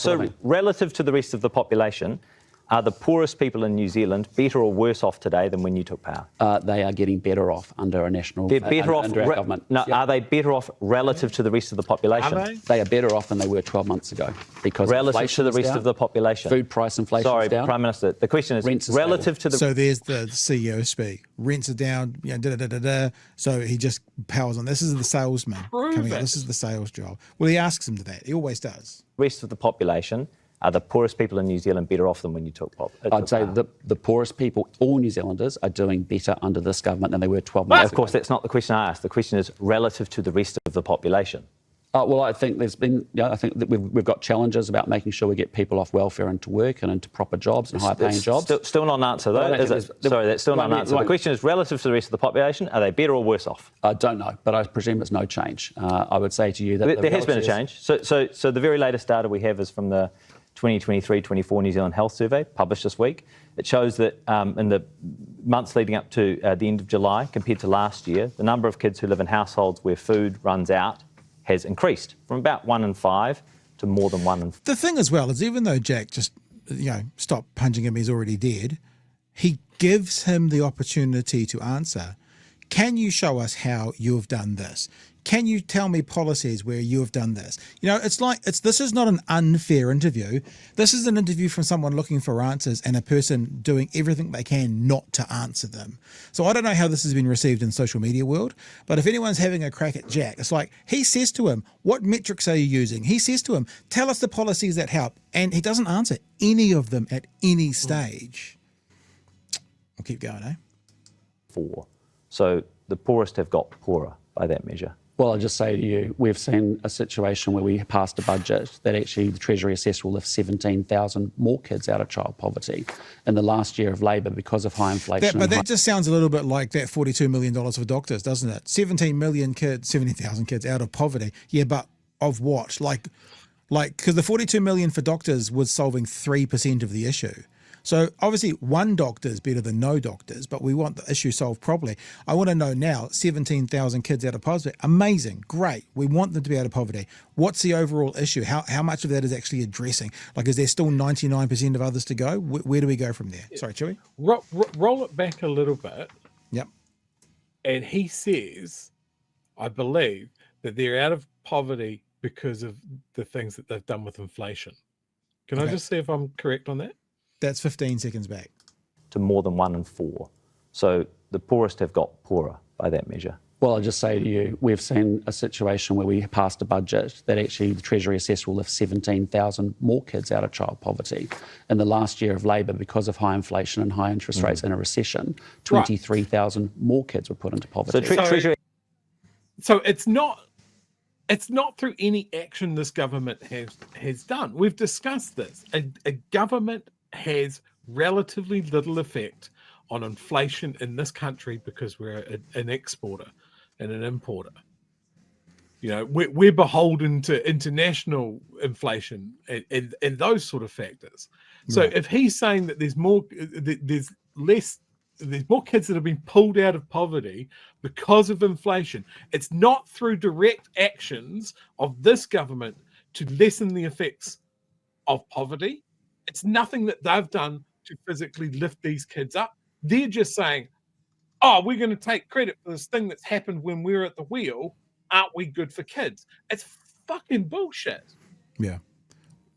So relative to the rest of the population, are the poorest people in New Zealand better or worse off today than when you took power? They are getting better off under a national under our government. No, Are they better off relative to the rest of the population? Are they? They are better off than they were 12 months ago because relative to the rest of the population. Food price inflation Sorry, is down. Prime Minister, the question is relative to the... So there's the CEO speak. Rents are down, So he just powers on. This is the salesman coming out. This is the sales job. Well, he asks him to that. He always does. Rest of the population, are the poorest people in New Zealand better off than when you took power? I'd say the poorest people, all New Zealanders, are doing better under this government than they were 12 months ago. Of course, that's not the question I asked. The question is relative to the rest of the population. Well, I think there's been, I think that we've got challenges about making sure we get people off welfare into work and into proper jobs and higher-paying jobs. Still not an answer, though, is it? Sorry, that's still not an answer. The question is relative to the rest of the population, are they better or worse off? I don't know, but I presume it's no change. I would say to you that there has been a change. So the very latest data we have is from the 2023-24 New Zealand Health Survey, published this week. It shows that in the months leading up to the end of July, compared to last year, the number of kids who live in households where food runs out has increased from about 1 in 5 to more than 1 in 5. The thing as well is, even though Jack just, stop punching him, he's already dead, he gives him the opportunity to answer. Can you show us how you have done this? Can you tell me policies where you have done this? This is not an unfair interview. This is an interview from someone looking for answers and a person doing everything they can not to answer them. So I don't know how this has been received in the social media world, but if anyone's having a crack at Jack, it's like he says to him, what metrics are you using? He says to him, tell us the policies that help. And he doesn't answer any of them at any stage. We'll keep going, eh? 4. So the poorest have got poorer by that measure. Well, I'll just say to you, we've seen a situation where we passed a budget that actually the Treasury assessed will lift 17,000 more kids out of child poverty in the last year of Labor because of high inflation. But that just sounds a little bit like that $42 million for doctors, doesn't it? 70,000 kids out of poverty. Yeah, but of what? Like, because the 42 million for doctors was solving 3% of the issue. So obviously one doctor is better than no doctors, but we want the issue solved properly. I want to know now, 17,000 kids out of poverty, amazing, great. We want them to be out of poverty. What's the overall issue? How much of that is actually addressing? Like, is there still 99% of others to go? Where do we go from there? Sorry, Chewie? Roll it back a little bit. Yep. And he says, I believe, that they're out of poverty because of the things that they've done with inflation. Can I just see if I'm correct on that? That's 15 seconds back. To more than 1 in 4. So the poorest have got poorer by that measure. Well, I'll just say to you, we've seen a situation where we passed a budget that actually the Treasury assessed will lift 17,000 more kids out of child poverty in the last year of Labor because of high inflation and high interest rates and a recession. 23,000 more kids were put into poverty. So it's not through any action this government has done. We've discussed this. A government has relatively little effect on inflation in this country because we're an exporter and an importer. We're beholden to international inflation and those sort of factors. So if he's saying that there's more kids that have been pulled out of poverty because of inflation, it's not through direct actions of this government to lessen the effects of poverty. It's nothing that they've done to physically lift these kids up. They're just saying, oh, we're going to take credit for this thing that's happened when we were at the wheel. Aren't we good for kids? It's fucking bullshit. Yeah.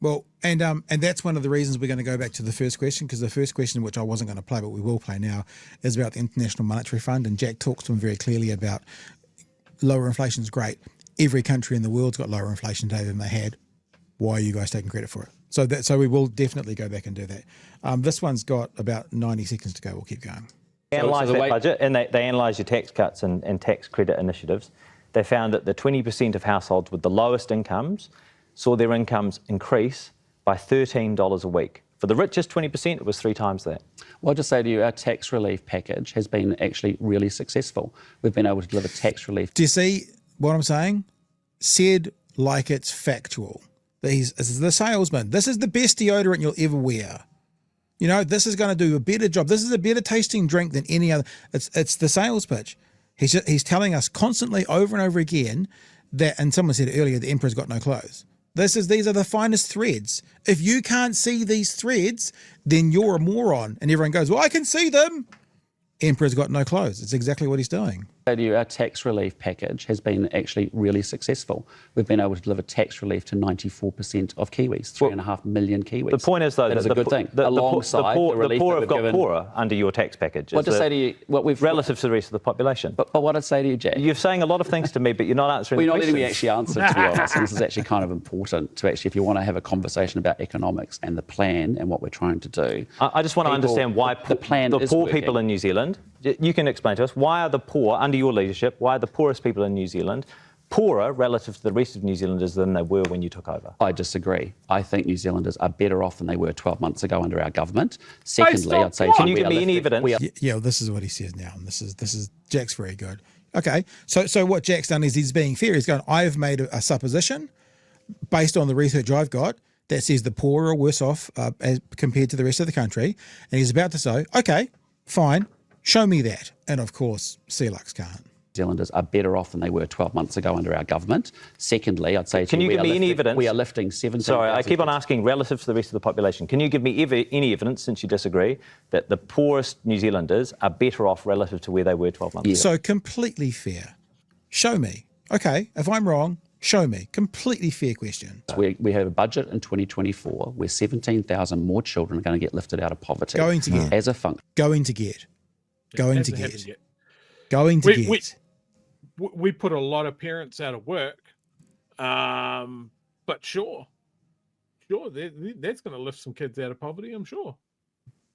Well, and that's one of the reasons we're going to go back to the first question, because the first question, which I wasn't going to play, but we will play now, is about the International Monetary Fund. And Jack talks to him very clearly about lower inflation is great. Every country in the world's got lower inflation today than they had. Why are you guys taking credit for it? So we will definitely go back and do that. This one's got about 90 seconds to go. We'll keep going. They analysed that budget, and they analysed your tax cuts and tax credit initiatives. They found that the 20% of households with the lowest incomes saw their incomes increase by $13 a week. For the richest 20%, it was 3 times that. Well, I'll just say to you, our tax relief package has been actually really successful. We've been able to deliver tax relief. Do you see what I'm saying? Said like it's factual. This is the salesman. This is the best deodorant you'll ever wear. This is going to do a better job. This is a better tasting drink than any other. It's the sales pitch. He's telling us constantly over and over again that, and someone said earlier, the emperor's got no clothes. These are the finest threads. If you can't see these threads, then you're a moron. And everyone goes, well, I can see them. Emperor's got no clothes. It's exactly what he's doing. Our tax relief package has been actually really successful. We've been able to deliver tax relief to 94% of Kiwis, 3.5 million Kiwis. The point is, though, that is a good thing. Alongside the relief the poor that have we've got given, poorer under your tax package. What to say to you? What we've relative to the rest of the population. But what I'd say to you, Jack. You're saying a lot of things to me, but you're not answering. Well, the you're not letting questions. me actually answer, to be honest. And this is actually kind of important to actually, if you want to have a conversation about economics and the plan and what we're trying to do. I just want to understand why the plan the is poor working. people in New Zealand. You can explain to us why are the poor under your leadership? Why are the poorest people in New Zealand poorer relative to the rest of New Zealanders than they were when you took over? I disagree. I think New Zealanders are better off than they were 12 months ago under our government. Secondly, I'd say... Can you give me any evidence? Yeah, this is what he says now. And this is Jack's very good. Okay, so what Jack's done is he's being fair. He's going, I've made a supposition based on the research I've got that says the poor are worse off as compared to the rest of the country. And he's about to say, okay, fine, show me that. And of course, Lux can't. New Zealanders are better off than they were 12 months ago under our government. Secondly, I'd say... Can you give me any evidence? We are lifting 17... Sorry, I keep on asking relative to the rest of the population. Can you give me any evidence, since you disagree, that the poorest New Zealanders are better off relative to where they were 12 months ago? So completely fair. Show me. Okay, if I'm wrong, show me. Completely fair question. We have a budget in 2024 where 17,000 more children are going to get lifted out of poverty. Going to get. As a function. Going to get. Going to Hasn't happened get. yet. Going to get. We put a lot of parents out of work, but sure, that's going to lift some kids out of poverty, I'm sure.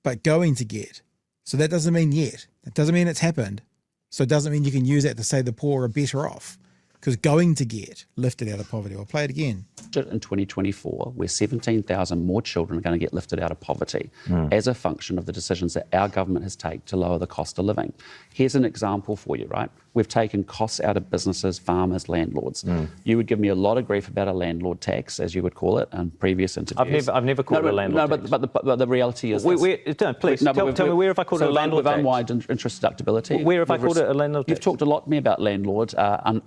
But going to get. So that doesn't mean yet. That doesn't mean it's happened. So it doesn't mean you can use that to say the poor are better off. Because going to get lifted out of poverty. I'll play it again. In 2024, where 17,000 more children are going to get lifted out of poverty as a function of the decisions that our government has taken to lower the cost of living. Here's an example for you, right? We've taken costs out of businesses, farmers, landlords. You would give me a lot of grief about a landlord tax, as you would call it, in previous interviews. I've never called it a landlord tax. But the reality is... Please, tell me where have I called it a landlord tax? With unwide interest deductibility. Where have I called it a landlord tax? You've talked a lot to me about landlord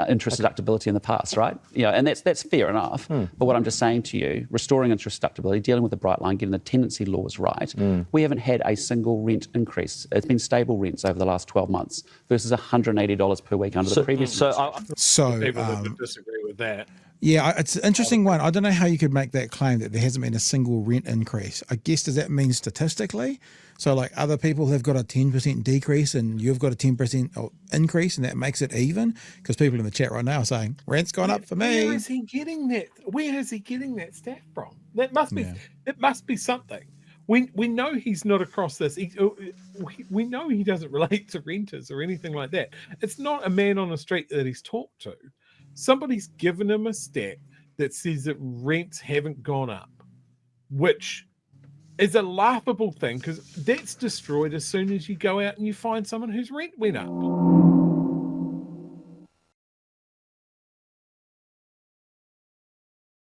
interest deductibility in the past, right? And that's fair enough. But what I'm just saying to you, restoring interest deductibility, dealing with the bright line, getting the tenancy laws right, we haven't had a single rent increase. It's been stable rents over the last 12 months versus $180 per week under the previous. People would disagree with that. Yeah, it's an interesting one. I don't know how you could make that claim that there hasn't been a single rent increase. I guess, does that mean statistically? So like other people have got a 10% decrease and you've got a 10% increase and that makes it even? Because people in the chat right now are saying, rent's gone up for me. Where is he getting that? Where is he getting that stat from? That must be, it must be something. We know he's not across this. We know he doesn't relate to renters or anything like that. It's not a man on the street that he's talked to. Somebody's given him a stat that says that rents haven't gone up, which is a laughable thing because that's destroyed as soon as you go out and you find someone whose rent went up.